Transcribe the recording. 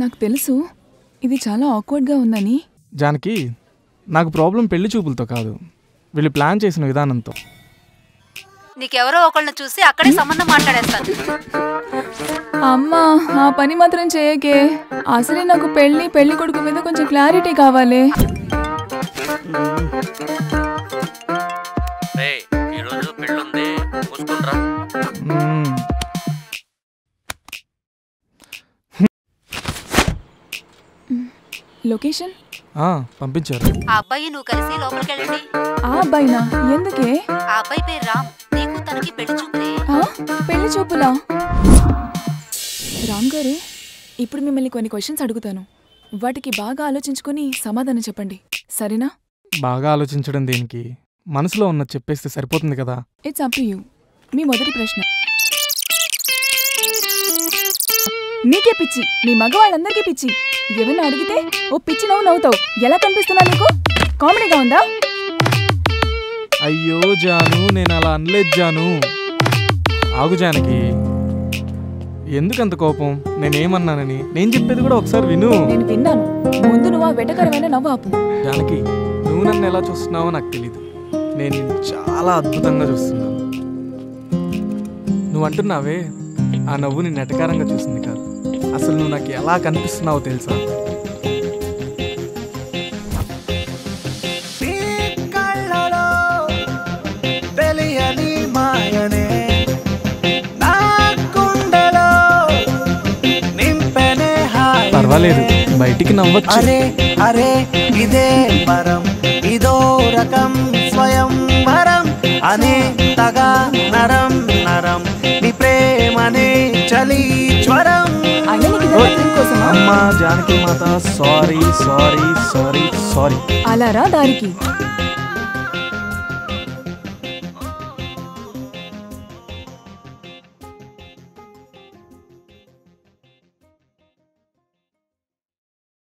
నాకు తెలుసు ఇది చాలా ఆక్వర్డ్గా ఉందని. జానకి, నాకు ప్రాబ్లం పెళ్లి చూపులతో కాదు, వీళ్ళు ప్లాన్ చేసిన విధానంతో. నీకెవరో ఒకళ్ళని చూసి అక్కడే సంబంధం మాట్లాడేస్తాను. అమ్మా, ఆ పని మాత్రం చేయకే. అసలే నాకు పెళ్లి కొడుకు మీద కొంచెం క్లారిటీ కావాలి. లొకేషన్ పంపించారు. ఆ అబ్బాయి నువ్వు కలిసి లోపలికి వెళ్ళండి. ఆ అబ్బాయినా? ఎందుకే? ఆ అబ్బాయి పేరు రామ్. నీకు తనకి పెళ్లి చూపులే. పెళ్లి చూపులా? రామ్ గారు, ఇప్పుడు మిమ్మల్ని కొన్ని క్వశ్చన్స్ అడుగుతాను. వాటికి బాగా ఆలోచించుకొని సమాధానం చెప్పండి, సరేనా? బాగా ఆలోచించడం దేనికి? మనసులో ఉన్నది చెప్పేస్తే సరిపోతుంది కదా. It's up to you. మీ మొదటి ప్రశ్న. నీకే పిచ్చి, మీ మగవాళ్ళందరికీ పిచ్చి. ఏమన్నా అడిగితే ఓ పిచ్చి నవ్వుతావు. ఎలా కనిపిస్తున్నా నీకు? కామెడీగా ఉందా? అయ్యో జాను, నేను అలా అనలేదు జాను. ఆగు జానకి, ఎందుకంత కోపం? నేనేమన్నానని? నేను చెప్పేది కూడా ఒకసారి విను. నేను విన్నాను. ముందు నువ్వు ఆ వెటకరమైన నవ్వు ఆపు. జానకి, నువ్వు నన్ను ఎలా చూస్తున్నావో నాకు తెలీదు. నేను నిన్ను చాలా అద్భుతంగా చూస్తున్నాను. నువ్వు అంటున్నావే, ఆ నవ్వు నిన్ను ఎటకారంగా చూసింది కాదు. అసలు నువ్వు నాకు ఎలా కనిపిస్తున్నావో తెలుసా? పర్వాలేదు, బయటికి నవ్వచ్చు. అరే అరే ఇదే వరం, ఇదో రకం స్వయం వరం అనే తగా నరం నరం నీ ప్రేమనే చలి జ్వరం. అమ్మా జానకి మాత, సారీ సారీ సారీ సారీ. అలా రా దారికి.